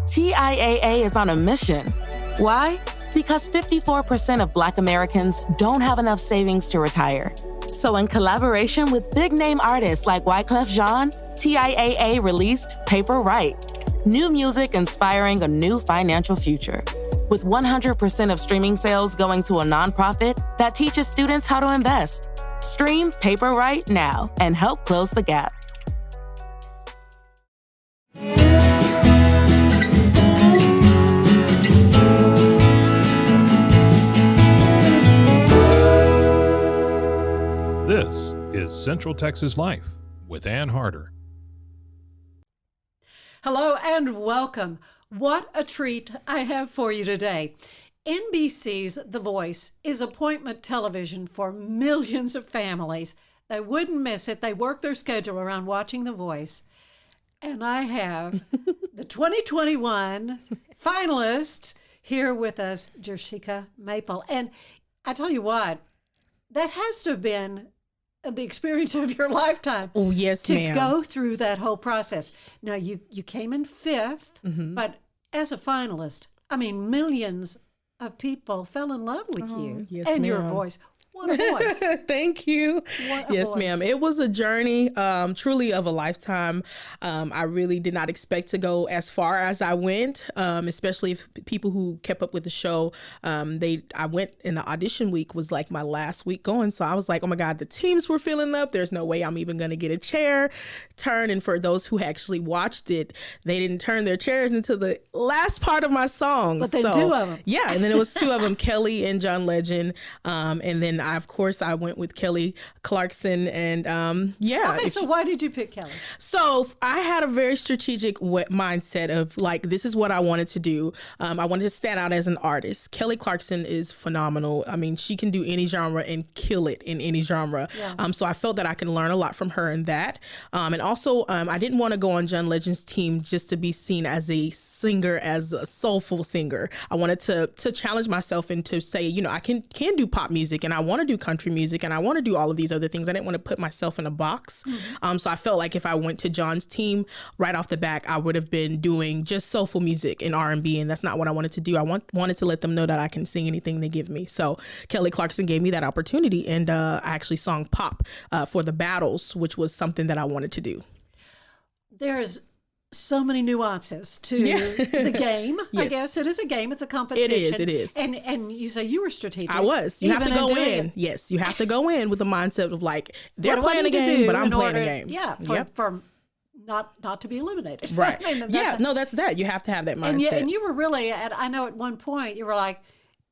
TIAA is on a mission. Why? Because 54% of Black Americans don't have enough savings to retire. So in collaboration with big-name artists like Wyclef Jean, TIAA released Paper Right, new music inspiring a new financial future. With 100% of streaming sales going to a nonprofit that teaches students how to invest. Stream Paper Right now and help close the gap. This is Central Texas Life with Ann Harder. Hello and welcome. What a treat I have for you today. NBC's The Voice is appointment television for millions of families. They wouldn't miss it. They work their schedule around watching The Voice. And I have the 2021 finalist here with us, Jershika Maple. And I tell you what, that has to have been the experience of your lifetime. Oh, yes, ma'am. To go through that whole process. Now, you came in fifth, but as a finalist, I mean, millions of people fell in love with you and your voice. What a voice. Thank you. Yes, ma'am. It was a journey, truly of a lifetime. I really did not expect to go as far as I went, especially if people who kept up with the show, I went in the audition week was like my last week going. So I was like, oh my God, the teams were filling up. There's no way I'm even going to get a chair turn. And for those who actually watched it, they didn't turn their chairs until the last part of my song. But then two of them. Yeah. And then it was two of them, Kelly and John Legend. And then of course, I went with Kelly Clarkson, and Okay, so why did you pick Kelly? So I had a very strategic mindset of like, this is what I wanted to do. I wanted to stand out as an artist. Kelly Clarkson is phenomenal. I mean, she can do any genre and kill it in any genre. Yeah. So I felt that I can learn a lot from her in that. And also, I didn't want to go on John Legend's team just to be seen as a singer, as a soulful singer. I wanted to challenge myself and to say, you know, I can do pop music, and I want to do country music, and I want to do all of these other things. I didn't want to put myself in a box. So I felt like if I went to John's team right off the back, I would have been doing just soulful music and R&B, and that's not what I wanted to do. I wanted to let them know that I can sing anything they give me. So Kelly Clarkson gave me that opportunity, and I actually sung pop for the battles, which was something that I wanted to do. There's so many nuances to the game. Yes. I guess it is a game. It's a competition. It is. And you say you were strategic. I was. You have to go in. Yes, you have to go in with the mindset of like, they're playing a game, but I'm playing a game. Yeah, for not to be eliminated. Right. I mean, that's that. You have to have that mindset. And you were really, I know at one point you were like,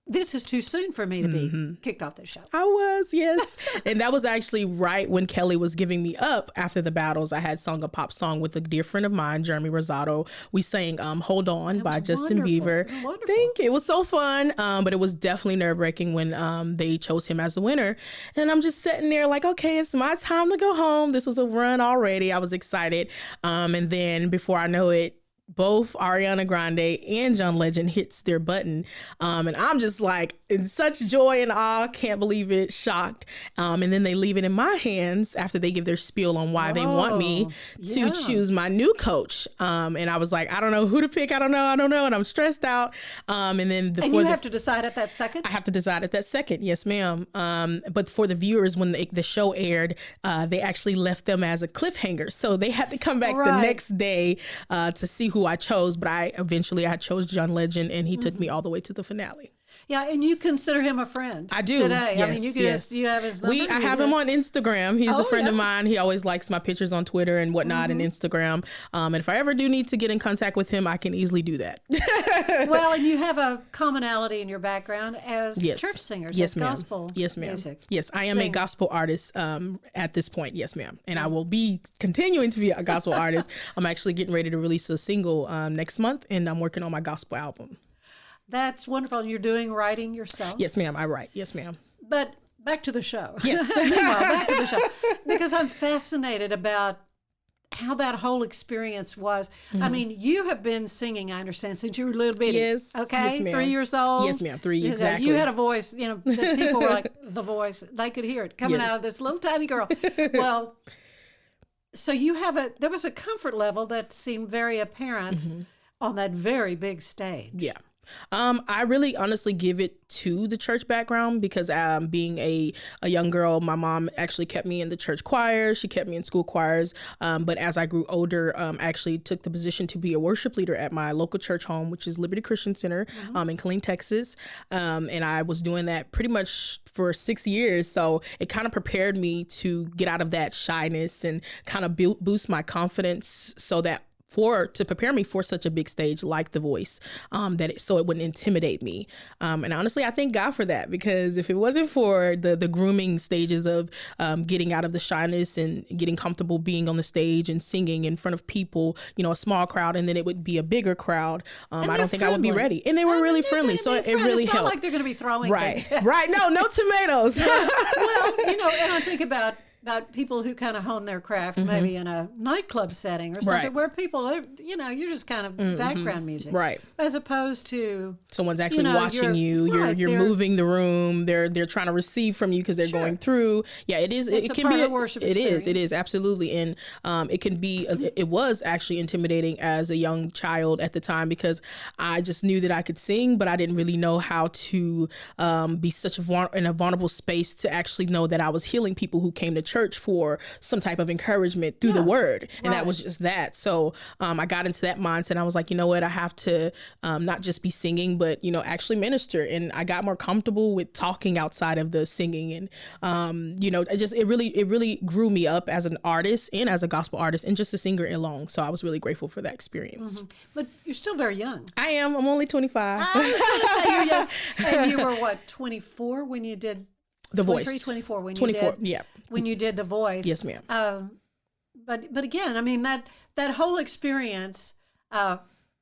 this is too soon for me to be kicked off this show. I was, yes. And that was actually right when Kelly was giving me up after the battles. I had sung a pop song with a dear friend of mine, Jeremy Rosado. We sang Hold On by Justin Bieber. Thank you. It was so fun, but it was definitely nerve-wracking when they chose him as the winner. And I'm just sitting there like, okay, it's my time to go home. This was a run already. I was excited. And then before I know it, both Ariana Grande and John Legend hits their button. And I'm just like in such joy and awe, can't believe it, shocked. And then they leave it in my hands after they give their spiel on why they want me to choose my new coach. And I was like, I don't know who to pick. I don't know. And I'm stressed out. And then you have to decide at that second? I have to decide at that second. Yes, ma'am. But for the viewers, when the show aired, they actually left them as a cliffhanger. So they had to come back the next day to see who I chose, but I chose John Legend, and he took me all the way to the finale. Yeah, and you consider him a friend. I do. Today. Yes, I mean, you have his number. I have him on Instagram. He's a friend of mine. He always likes my pictures on Twitter and whatnot and Instagram. And if I ever do need to get in contact with him, I can easily do that. Well, and you have a commonality in your background as church singers. Yes, ma'am. Gospel music. Yes, I am a gospel artist at this point. Yes, ma'am. And I will be continuing to be a gospel artist. I'm actually getting ready to release a single next month, and I'm working on my gospel album. That's wonderful. And you're writing yourself? Yes, ma'am. I write. Yes, ma'am. But back to the show. Yes. Back to the show. Because I'm fascinated about how that whole experience was. I mean, you have been singing, I understand, since you were a little bitty. Yes. Okay? Yes, ma'am. 3 years old? Yes, ma'am. 3, exactly. You had a voice, that people were like, the voice. They could hear it coming out of this little tiny girl. Well, so there was a comfort level that seemed very apparent on that very big stage. Yeah. I really honestly give it to the church background because being a young girl, my mom actually kept me in the church choir. She kept me in school choirs. But as I grew older, I actually took the position to be a worship leader at my local church home, which is Liberty Christian Center in Killeen, Texas. And I was doing that pretty much for 6 years. So it kind of prepared me to get out of that shyness and kind of boost my confidence so that to prepare me for such a big stage like The Voice, so it wouldn't intimidate me. And honestly, I thank God for that, because if it wasn't for the grooming stages of getting out of the shyness and getting comfortable being on the stage and singing in front of people, a small crowd, and then it would be a bigger crowd, I don't think I would be ready. And they were really friendly, so it really it's helped. Not like they're going to be throwing things. Right. No tomatoes. Well, and I think about people who kind of hone their craft maybe in a nightclub setting or something where people, you're just kind of background music. Right. As opposed to someone's actually watching you. You're moving the room. They're trying to receive from you because they're going through. Yeah, it is. It can be a worship experience. It is absolutely. And it can be, it was actually intimidating as a young child at the time, because I just knew that I could sing, but I didn't really know how to be in a vulnerable space to actually know that I was healing people who came to church for some type of encouragement through the word. And that was just that. So I got into that mindset. I was like, you know what, I have to not just be singing, but, actually minister. And I got more comfortable with talking outside of the singing. And, it really grew me up as an artist and as a gospel artist and just a singer alone. So I was really grateful for that experience. But you're still very young. I am. I'm only 25. I was going to say you're young. And you were, 24 when you did The Voice? 24 when 24, you did. yeah. When you did The Voice. Yes, ma'am. But again, I mean, that whole experience,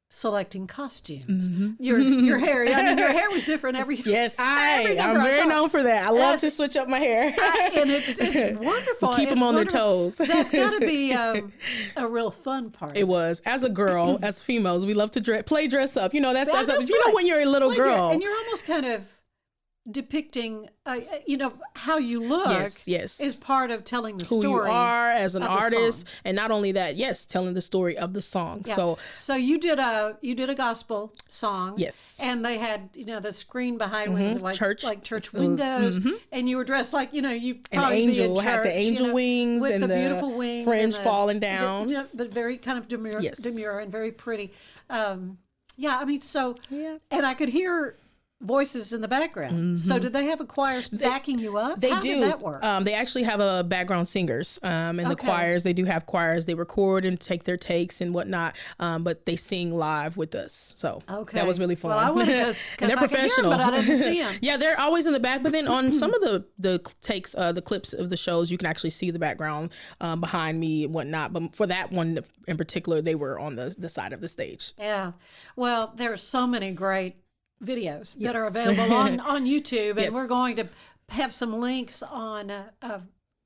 selecting costumes, your hair. I mean, your hair was different every. Yes, I'm very known for that. I love to switch up my hair, and it's wonderful. Keep them on their toes. That's got to be a real fun part. It was. As a girl, as females, we love to dress up. That's right. When you're a little girl, and you're almost kind of depicting, how you look. Yes. Is part of telling the who story. You are as an artist, song. And not only that, telling the story of the song. Yeah. So you did a gospel song. Yes. And they had the screen behind was like church windows, and you were dressed like you probably an angel be in church, had the angel wings with and the beautiful wings, fringe and falling down, but very kind of demure and very pretty. And I could hear voices in the background. So did they have a choir backing you up? How did that work? They actually have a background singers in the choirs. They do have choirs. They record and take their takes and whatnot, but they sing live with us. So that was really fun. Well, I went because they're professional. But I didn't see them. Yeah, they're always in the back. But then on some of the takes, the clips of the shows, you can actually see the background behind me and whatnot. But for that one in particular, they were on the side of the stage. Yeah. Well, there are so many great videos that are available on YouTube, and we're going to have some links on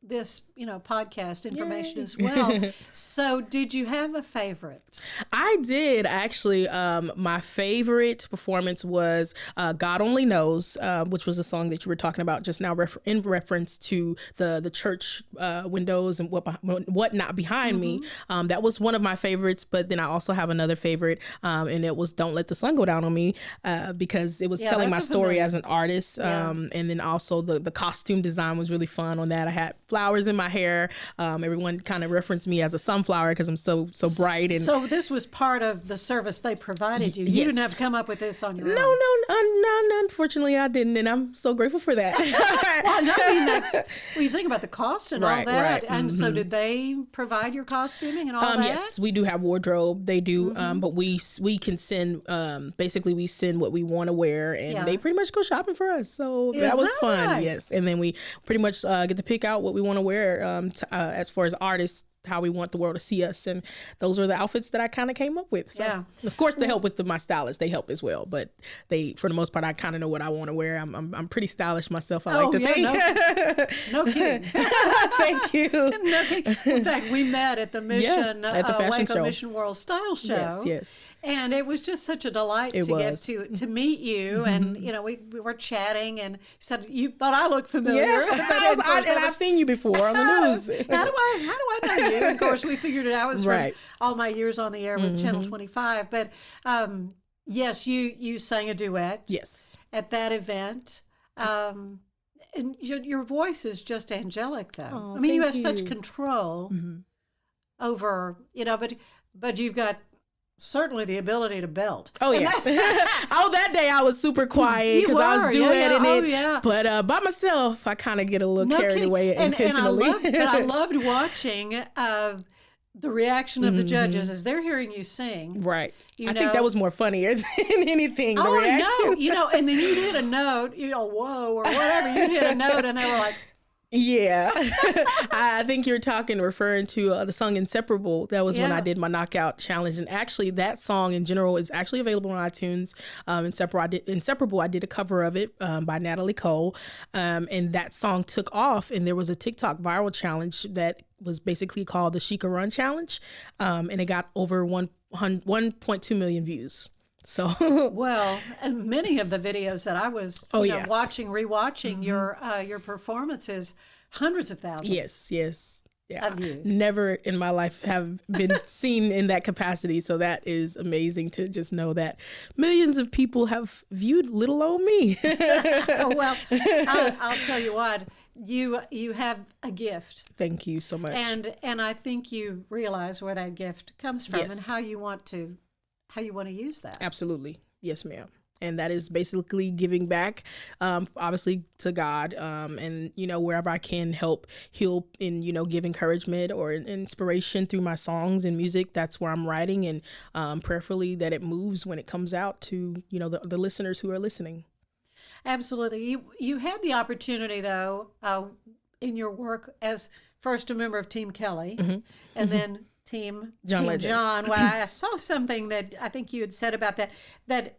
this podcast information as well. So did you have a favorite? I did actually. My favorite performance was God Only Knows, which was a song that you were talking about just now in reference to the church windows and whatnot behind me. That was one of my favorites, but then I also have another favorite, and it was Don't Let the Sun Go Down on Me, because it was telling my story as an artist. And then also the costume design was really fun on that. I had flowers in my hair. Everyone kind of referenced me as a sunflower because I'm so bright. And so this was part of the service they provided you. You didn't have to come up with this on your own. No, unfortunately I didn't, and I'm so grateful for that. You think about the cost and all that. Right. And so did they provide your costuming and all that? Yes, we do have wardrobe. They do, but we can send, basically we send what we want to wear, and they pretty much go shopping for us. So that was fun. Right? Yes, and then we pretty much get to pick out what we want to wear as far as artists, how we want the world to see us, and those were the outfits that I kind of came up with. So, of course, the help with my stylists, they help as well, but for the most part, I kind of know what I want to wear. I'm pretty stylish myself. I like to think. No kidding. Thank you. No kidding. In fact, we met at the Mission, at the fashion Waco show. Mission World Style Show. Yes. And it was just such a delight It to get was. to meet you. And, you know, we were chatting and said, you thought I looked familiar. But of course, and I've seen you before on the news. How do I know you? And of course, we figured it out. It was Right. from all my years on the air with Channel 25. But yes, you sang a duet Yes. at that event. And your voice is just angelic, though. Oh, I mean, you thank have such you. control over, you know, but you've got certainly the ability to belt. Oh yeah. That day I was super quiet because I was duetting Oh, it. yeah. But by myself, I kind of get a little carried kidding. away intentionally. And I loved watching the reaction of the judges as they're hearing you sing. Right. You I think know? that was more funnier than anything. The Oh, reaction. no, you know, and then you hit a note, you know, whoa, or whatever. You hit a note, and they were like, Yeah. I think you're referring to the song Inseparable. That was when I did my knockout challenge. And actually that song in general is actually available on iTunes. Inseparable, I did a cover of it by Natalie Cole. And that song took off, and there was a TikTok viral challenge that was basically called the Sheikah Run Challenge. And it got over 1.2 million views. So well, and many of the videos that I was watching, rewatching your performances, hundreds of thousands. Yes. Yeah. Of views. Never in my life have been seen in that capacity. So that is amazing to just know that millions of people have viewed little old me. Oh, well, I'll tell you what, you have a gift. Thank you so much. And I think you realize where that gift comes from Yes. and how you want to use that. Absolutely. Yes, ma'am. And that is basically giving back, obviously, to God, and, you know, wherever I can help heal and, you know, give encouragement or inspiration through my songs and music. That's where I'm writing, and prayerfully that it moves when it comes out to, you know, the listeners who are listening. Absolutely. You had the opportunity, though, in your work as first a member of Team Kelly, and then Team Legend. John. Well, I saw something that I think you had said about that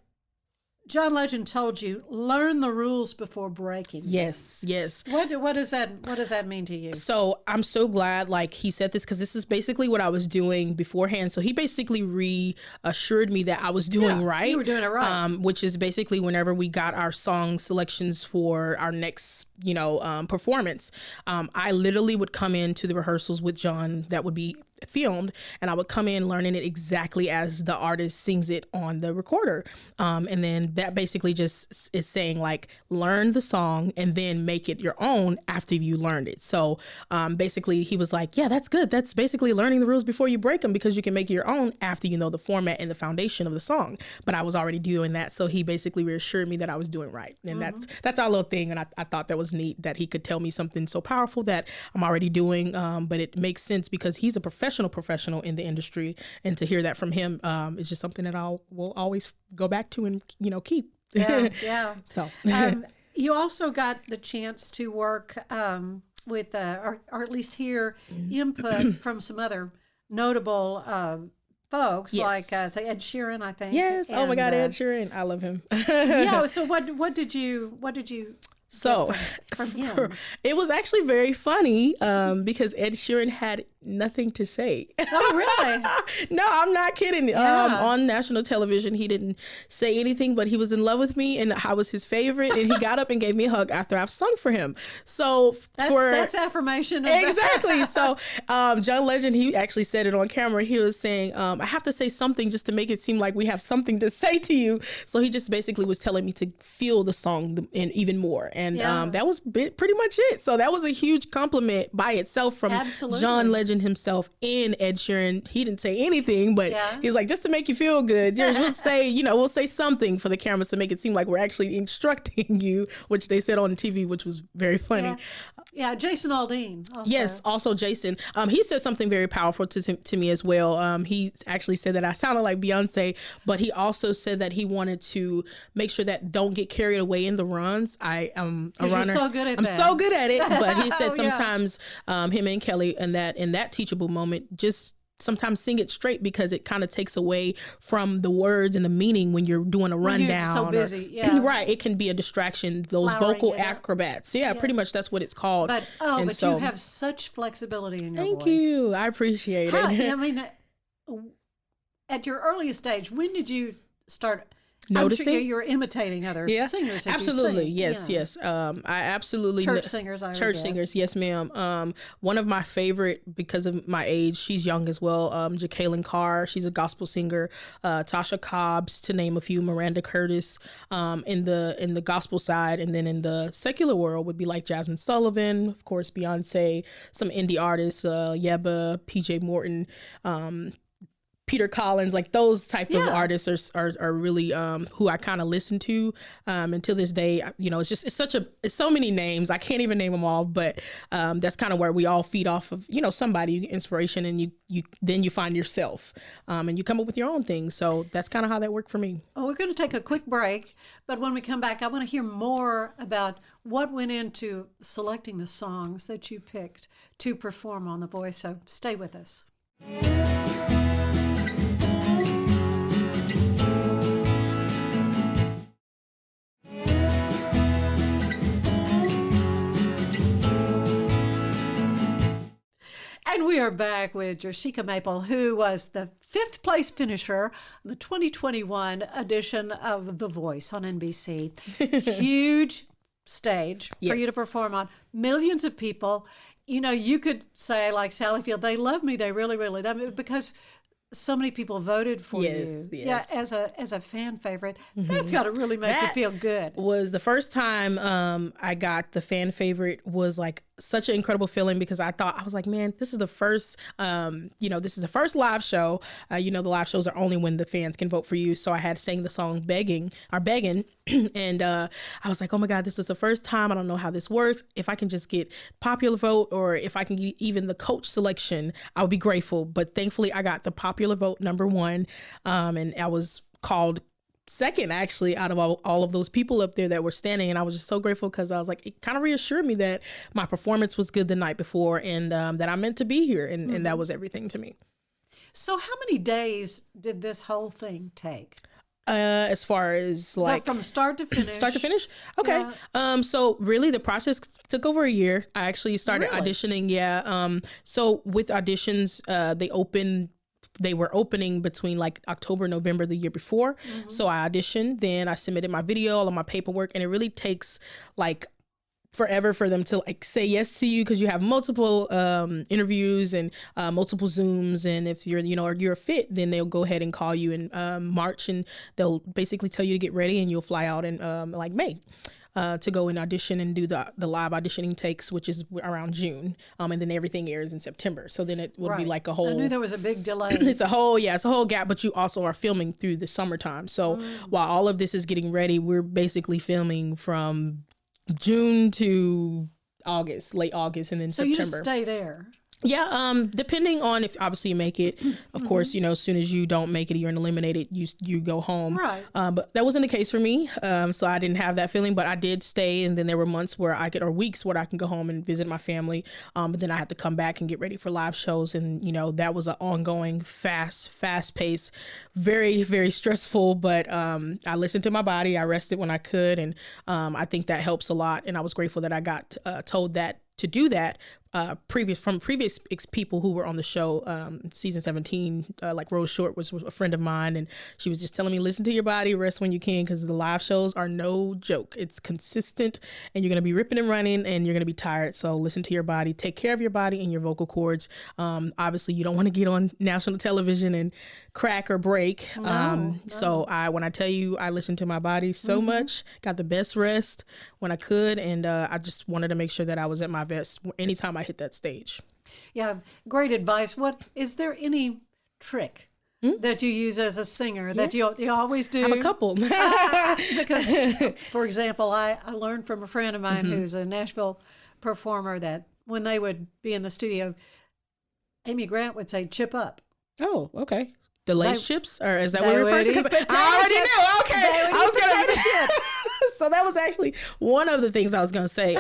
John Legend told you, learn the rules before breaking them. Yes. What does that mean to you? So I'm so glad, like, he said this, because this is basically what I was doing beforehand. So he basically reassured me that I was doing right. You were doing it right. Which is basically whenever we got our song selections for our next, you know, performance, I literally would come into the rehearsals with John that would be filmed, and I would come in learning it exactly as the artist sings it on the recorder. And then that basically just is saying, like, learn the song and then make it your own after you learned it. So basically he was like, yeah, that's good. That's basically learning the rules before you break them, because you can make it your own after you know the format and the foundation of the song. But I was already doing that. So he basically reassured me that I was doing right. And that's our little thing. And I thought that was neat that he could tell me something so powerful that I'm already doing. But it makes sense because he's a professional in the industry, and to hear that from him is just something that will always go back to and, you know, keep. Yeah. So you also got the chance to work with, or at least hear input from some other notable folks, Yes. like say Ed Sheeran, I think. yes. Oh my God, And, Ed Sheeran. I love him. yeah. So what did you So from him? it was actually very funny because Ed Sheeran had nothing to say. Oh, really? No, I'm not kidding. Yeah. On national television, he didn't say anything, but he was in love with me and I was his favorite. And he got up and gave me a hug after I've sung for him. So That's affirmation. Exactly. So John Legend, he actually said it on camera. He was saying, I have to say something just to make it seem like we have something to say to you. So he just basically was telling me to feel the song and even more. And that was pretty much it. So that was a huge compliment by itself from Absolutely. John Legend himself and Ed Sheeran. He didn't say anything, but he's like, just to make you feel good, we'll say something for the cameras to make it seem like we're actually instructing you, which they said on TV, which was very funny. Yeah, Jason Aldean. Also. Yes, also Jason. He said something very powerful to me as well. He actually said that I sounded like Beyonce, but he also said that he wanted to make sure that don't get carried away in the runs. I am a runner. You're so good at I'm that. so good at it. But he said Oh, yeah. sometimes him and Kelly in that teachable moment just sometimes sing it straight, because it kind of takes away from the words and the meaning when you're doing a rundown. So busy, yeah. Right. It can be a distraction, those Flowering vocal it up. acrobats. Yeah, pretty much that's what it's called. But so, you have such flexibility in your thank voice. you. I appreciate it. I mean, at your earliest age, when did you start Noticing? I'm sure you're imitating other singers. That Absolutely. you'd sing. Yes. I absolutely Church singers. I would church guess. singers. Yes, ma'am. One of my favorite, because of my age, she's young as well. Jacqueline Carr. She's a gospel singer. Tasha Cobbs, to name a few. Miranda Curtis. In the gospel side, and then in the secular world would be like Jasmine Sullivan, of course, Beyonce, some indie artists, Yeba, PJ Morton. Peter Collins, like those type of artists are really who I kind of listen to until this day. You know, it's so many names. I can't even name them all, but that's kind of where we all feed off of, you know, somebody, inspiration, and you find yourself and you come up with your own thing. So that's kind of how that worked for me. Oh, we're going to take a quick break, but when we come back, I want to hear more about what went into selecting the songs that you picked to perform on The Voice. So stay with us. And we are back with Jershika Maple, who was the 5th place finisher in the 2021 edition of The Voice on NBC. Huge stage for you to perform on. Millions of people. You know, you could say, like Sally Field, they love me. They really, really love me, because so many people voted for you. Yes. Yeah, as a fan favorite. That's got to really make you feel good. Was the first time I got the fan favorite was like such an incredible feeling, because I was like, man, this is the first, this is the first live show. The live shows are only when the fans can vote for you. So I had sang the song Begging, and I was like, oh my God, this is the first time. I don't know how this works. If I can just get popular vote, or if I can get even the coach selection, I would be grateful. But thankfully I got the popular vote #1, and I was called second, actually, out of all of those people up there that were standing. And I was just so grateful, because I was like, it kind of reassured me that my performance was good the night before, and that I meant to be here. And that was everything to me. So how many days did this whole thing take? As far as like from start to finish? Start to finish? Okay. Yeah. So really the process took over a year. I actually started auditioning. Yeah. So with auditions, they were opening between like October, November the year before. So I auditioned, then I submitted my video, all of my paperwork, and it really takes like forever for them to like say yes to you, because you have multiple interviews and multiple Zooms, and if you're a fit, then they'll go ahead and call you in March, and they'll basically tell you to get ready, and you'll fly out in like May. To go and audition and do the live auditioning takes, which is around June, and then everything airs in September. So then it would be like a whole. I knew there was a big delay. It's a whole gap, but you also are filming through the summertime. So while all of this is getting ready, we're basically filming from June to August, late August, and then so September. You just stay there. Yeah, depending on if obviously you make it. Of course, as soon as you don't make it, you're eliminated, you go home. Right. But that wasn't the case for me. So I didn't have that feeling, but I did stay, and then there were months where or weeks where I can go home and visit my family. But then I had to come back and get ready for live shows, and that was an ongoing, fast pace, very, very stressful. But I listened to my body. I rested when I could, and I think that helps a lot. And I was grateful that I got told that to do that. Previous people who were on the show, season 17, like Rose Short was a friend of mine, and she was just telling me, listen to your body, rest when you can, because the live shows are no joke. It's consistent, and you're going to be ripping and running, and you're going to be tired. So listen to your body, take care of your body and your vocal cords. Obviously you don't want to get on national television and crack or break. No. So when I tell you, I listened to my body so much, got the best rest when I could, and I just wanted to make sure that I was at my best anytime I hit that stage. Yeah, great advice. What is there any trick that you use as a singer that you always do? I have a couple. Because, for example, I learned from a friend of mine who's a Nashville performer that when they would be in the studio, Amy Grant would say, "Chip up." Oh, okay. The Lay's chips, or is that what you're referring to? Because I already chips. knew. Okay, I was potato chips. So that was actually one of the things I was going to say.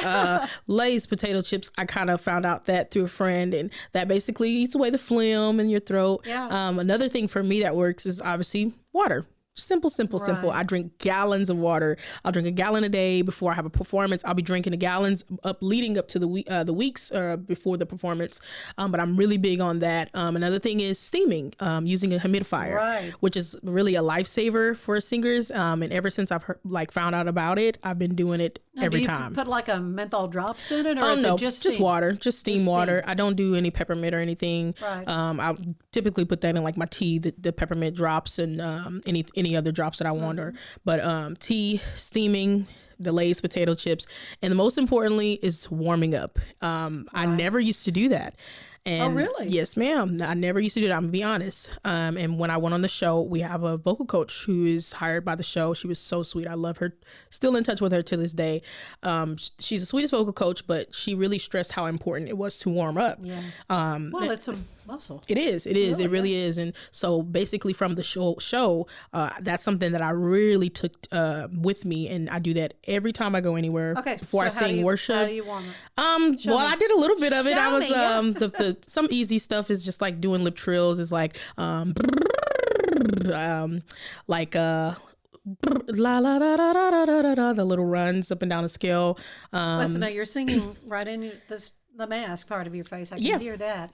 Lay's potato chips, I kind of found out that through a friend, and that basically eats away the phlegm in your throat. Yeah. Another thing for me that works is obviously water. Simple. Right. I drink gallons of water. I'll drink a gallon a day before I have a performance. I'll be drinking the gallons leading up to the weeks before the performance. But I'm really big on that. Another thing is steaming, using a humidifier, Right. which is really a lifesaver for singers. And ever since I've found out about it, I've been doing it Now, every do you time. put like a menthol drops in it, or Oh is no, it just just steam? water, just steam Just water. steam. I don't do any peppermint or anything. Right. I'll typically put that in like my tea, the peppermint drops, and any other drops that I want. But tea, steaming, the Lay's potato chips, and the most importantly is warming up. I never used to do that. And really? Yes, ma'am. I never used to do that. I'm gonna be honest. And when I went on the show, we have a vocal coach who is hired by the show. She was so sweet. I love her. Still in touch with her to this day. She's the sweetest vocal coach, but she really stressed how important it was to warm up. Yeah. Well, it's a muscle. It is. It really is. And so basically from the show, that's something that I really took with me, and I do that every time I go anywhere. Okay. Before I sing worship. How do you warm up? Well, I did a little bit of it. I Show was me. the some easy stuff is just like doing lip trills. Is like like la la la la la la la la, the little runs up and down the scale. Listen, now you're singing right in the mask part of your face. I can hear that.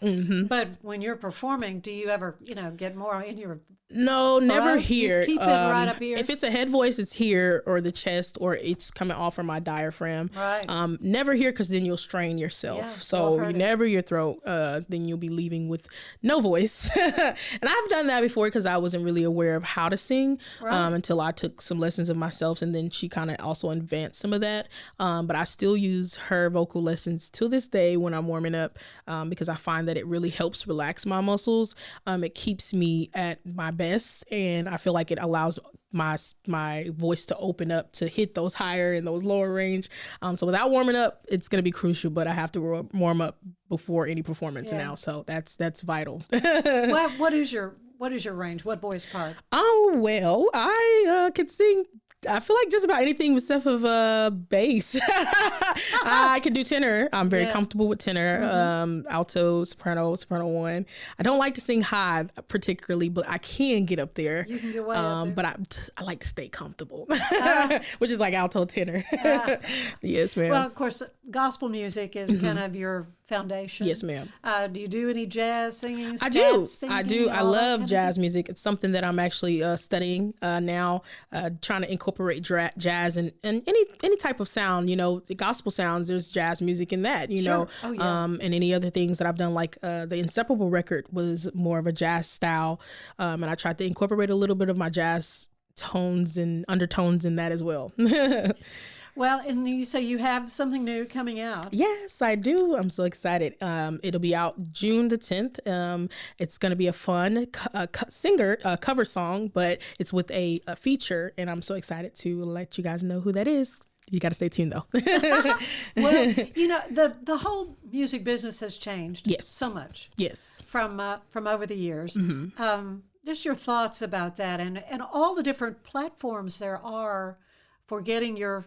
But when you're performing, do you ever, get more in your... No, never throat? here. You keep it right up here? If it's a head voice, it's here, or the chest, or it's coming off from my diaphragm. Right. Never here, because then you'll strain yourself. Yeah, So it'll hurt never your throat. Then you'll be leaving with no voice. And I've done that before because I wasn't really aware of how to sing until I took some lessons of myself, and then she kind of also advanced some of that. But I still use her vocal lessons to this day when I'm warming up, because I find that it really helps relax my muscles. It keeps me at my best, and I feel like it allows my voice to open up to hit those higher and those lower range. So without warming up, it's going to be crucial, but I have to warm up before any performance now. So that's vital. What is your range? What voice part? Oh, well, I could sing. I feel like just about anything except of bass. I can do tenor. I'm very comfortable with tenor, alto, soprano one. I don't like to sing high particularly, but I can get up there. You can get way up there. But I like to stay comfortable, which is like alto, tenor. Yes, ma'am. Well, of course, gospel music is kind of your foundation. Yes, ma'am. Do you do any jazz singing? I do. Singing, I do. I all that love kind of jazz music. It's something that I'm actually studying now, trying to incorporate jazz and any type of sound. The gospel sounds. There's jazz music in that. Sure. Oh, yeah. And any other things that I've done, like the Inseparable record was more of a jazz style, and I tried to incorporate a little bit of my jazz tones and undertones in that as well. Well, and you say you have something new coming out. Yes, I do. I'm so excited. It'll be out June the 10th. It's going to be a fun cover song, but it's with a feature, and I'm so excited to let you guys know who that is. You got to stay tuned, though. Well, the whole music business has changed so much. Yes. From over the years. Just your thoughts about that and all the different platforms there are for getting your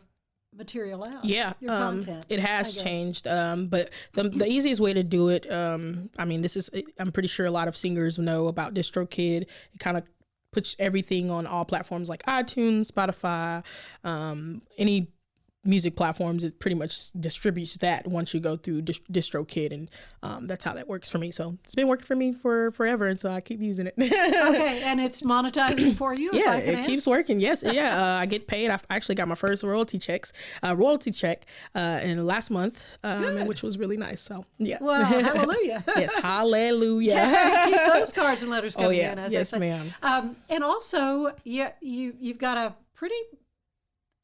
material out. Yeah, your content. it has changed. But the easiest way to do it, I'm pretty sure a lot of singers know about DistroKid. It kind of puts everything on all platforms like iTunes, Spotify, any music platforms. It pretty much distributes that once you go through DistroKid, and that's how that works for me. So it's been working for me for forever, and so I keep using it. Okay, and it's monetizing for you. Yeah, if I can it ask? keeps working. Yes, yeah. I get paid. I actually got my first royalty check in last month, which was really nice. So yeah. Well, hallelujah. Yes, hallelujah. Keep those cards and letters coming yeah. in. As Yes, I say. ma'am. And also, you've got a pretty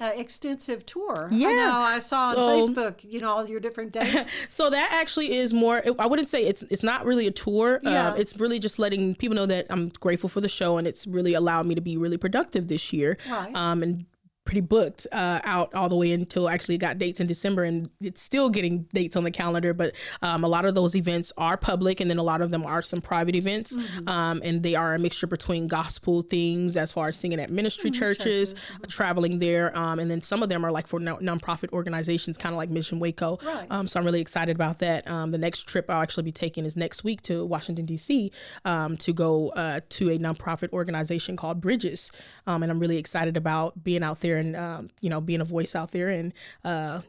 extensive tour. Yeah. I know. I saw So- on Facebook, all your different dates. So that actually is more, I wouldn't say it's not really a tour. Yeah. It's really just letting people know that I'm grateful for the show, and it's really allowed me to be really productive this year. Right. And pretty booked out all the way until actually it got dates in December, and it's still getting dates on the calendar. But a lot of those events are public, and then a lot of them are some private events, and they are a mixture between gospel things as far as singing at ministry churches, traveling there, and then some of them are like for nonprofit organizations, kind of like Mission Waco. Right. So I'm really excited about that. The next trip I'll actually be taking is next week to Washington, D.C. To go to a nonprofit organization called Bridges, and I'm really excited about being out there and being a voice out there, and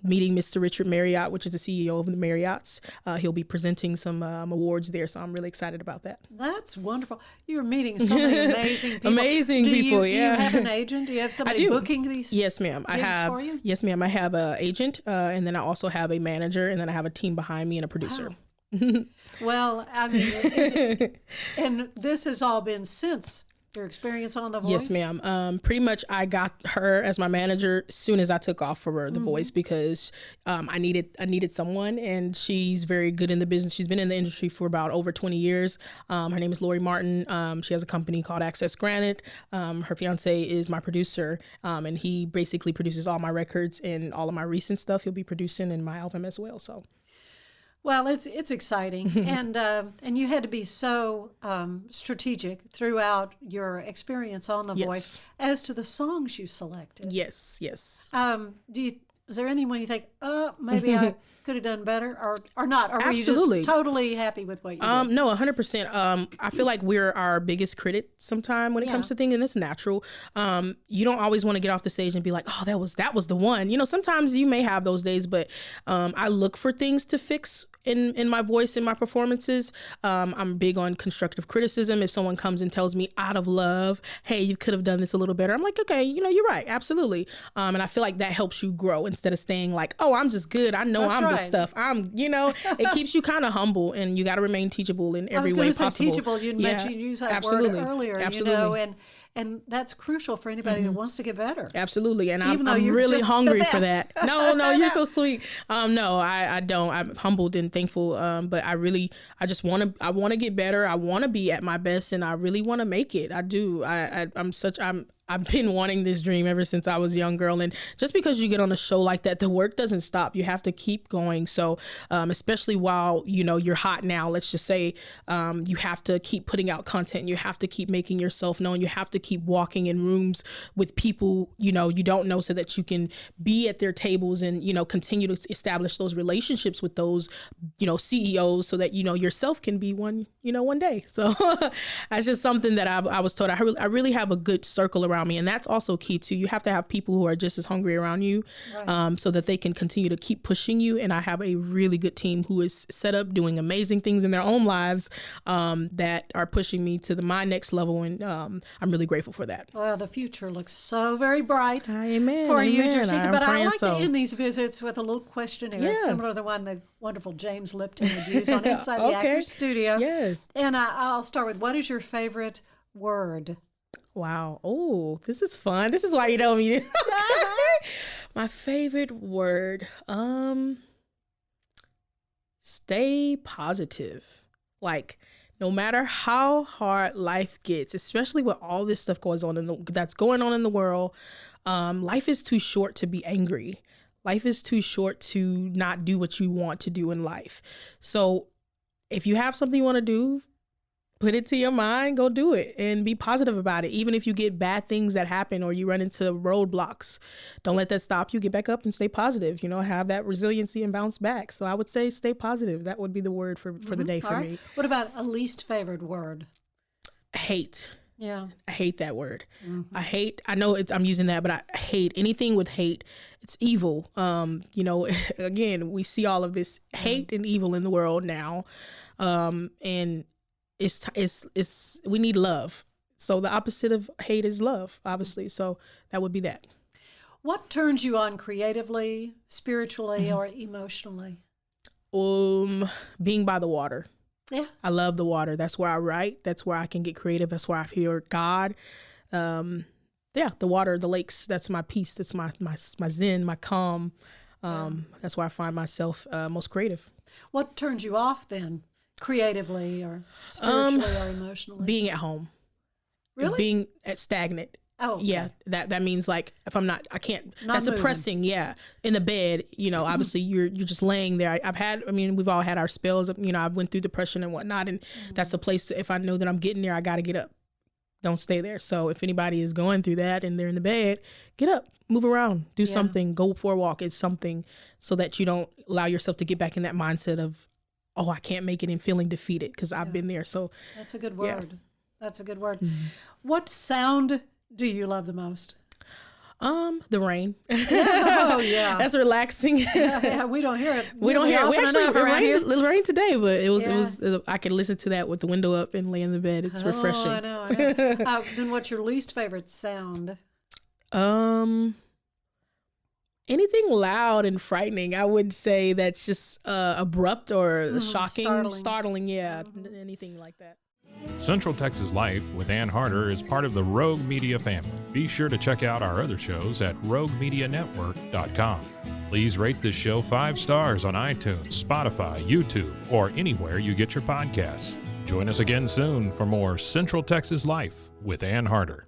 meeting Mr. Richard Marriott, which is the CEO of the Marriotts. He'll be presenting some awards there, so I'm really excited about that. That's wonderful. You're meeting so many amazing people. Amazing people. Do you have an agent? Do you have somebody booking these? Yes, ma'am. I have. For you? Yes, ma'am. I have an agent, and then I also have a manager, and then I have a team behind me and a producer. Wow. Well, I mean, and this has all been since your experience on The Voice? Yes, ma'am. Pretty much I got her as my manager as soon as I took off for The Voice, because I needed someone, and she's very good in the business. She's been in the industry for about over 20 years. Her name is Lori Martin. She has a company called Access Granted. Her fiance is my producer, and he basically produces all my records and all of my recent stuff. He'll be producing in my album as well. So. Well, it's exciting, and you had to be so strategic throughout your experience on The Voice as to the songs you selected. Yes. Is there anyone you think, maybe I could have done better, or not? Or were you just totally happy with what you did? No, 100%. I feel like we're our biggest critic sometime when it comes to things, and it's natural. You don't always want to get off the stage and be like, oh, that was the one. Sometimes you may have those days, but I look for things to fix in my voice, in my performances. I'm big on constructive criticism. If someone comes and tells me out of love, hey, you could have done this a little better, I'm like, okay, you're right, absolutely. And I feel like that helps you grow instead of staying like, oh, I'm just good, I know the stuff. It keeps you kind of humble, and you got to remain teachable in every way possible. I was going to say teachable. You mentioned you used that word earlier. Absolutely. And that's crucial for anybody that wants to get better. Absolutely. And I'm really hungry for that. No, you're so sweet. No, I don't. I'm humbled and thankful. But I just want to get better. I want to be at my best, and I really want to make it. I do. I've been wanting this dream ever since I was a young girl. And just because you get on a show like that, the work doesn't stop. You have to keep going. So especially while, you're hot now, let's just say, you have to keep putting out content. You have to keep making yourself known. You have to keep walking in rooms with people, you don't know, so that you can be at their tables and, continue to establish those relationships with those, CEOs, so that, yourself can be one, one day. So that's just something that I was told. I really have a good circle around me, and that's also key too. You have to have people who are just as hungry around you, so that they can continue to keep pushing you. And I have a really good team who is set up doing amazing things in their own lives, that are pushing me to my next level, and I'm really grateful for that. Well, the future looks so very bright Amen. for you, Amen. Jershika. But I like so. to end these visits with a little questionnaire. It's similar to the one the wonderful James Lipton would use on Inside the Actors Studio. Yes. And I'll start with, what is your favorite word? Wow. Oh, this is fun. This is why you know me. My favorite word. Stay positive. Like, no matter how hard life gets, especially with all this stuff that's going on in the world, life is too short to be angry. Life is too short to not do what you want to do in life. So if you have something you want to do, put it to your mind, go do it, and be positive about it. Even if you get bad things that happen or you run into roadblocks, don't let that stop you. Get back up and stay positive. Have that resiliency and bounce back. So I would say stay positive. That would be the word for the day for me. What about a least favorite word? Hate. Yeah. I hate that word. I know I'm using that, but I hate anything with hate. It's evil. Again, we see all of this hate and evil in the world now. And it's we need love. So the opposite of hate is love, obviously. So that would be that. What turns you on creatively, spiritually, or emotionally? Being by the water. Yeah. I love the water. That's where I write. That's where I can get creative. That's where I hear God. The water, the lakes, that's my peace. That's my zen, my calm. That's where I find myself most creative. What turns you off then? Creatively or spiritually or emotionally? Being at home. Really? Being stagnant Oh, okay. Yeah, that means like if I'm not, I can't. Not That's moving. depressing. Yeah, in the bed, obviously you're just laying there. We've all had our spells. I've went through depression and whatnot, and that's a place if I know that I'm getting there, I got to get up. Don't stay there. So if anybody is going through that and they're in the bed, get up, move around, do something, go for a walk. It's something so that you don't allow yourself to get back in that mindset of, oh, I can't make it and feeling defeated because I've been there. So That's a good word. Yeah. That's a good word. What sound do you love the most? The rain. Oh, yeah. That's relaxing. Yeah, we don't hear it. We don't hear it. We actually it it rained today, but it was I could listen to that with the window up and lay in the bed. It's refreshing. I know. Then what's your least favorite sound? Anything loud and frightening, I would say that's just abrupt or shocking, startling. Yeah, anything like that. Central Texas Life with Ann Harder is part of the Rogue Media family. Be sure to check out our other shows at roguemedianetwork.com. Please rate this show 5 stars on iTunes, Spotify, YouTube, or anywhere you get your podcasts. Join us again soon for more Central Texas Life with Ann Harder.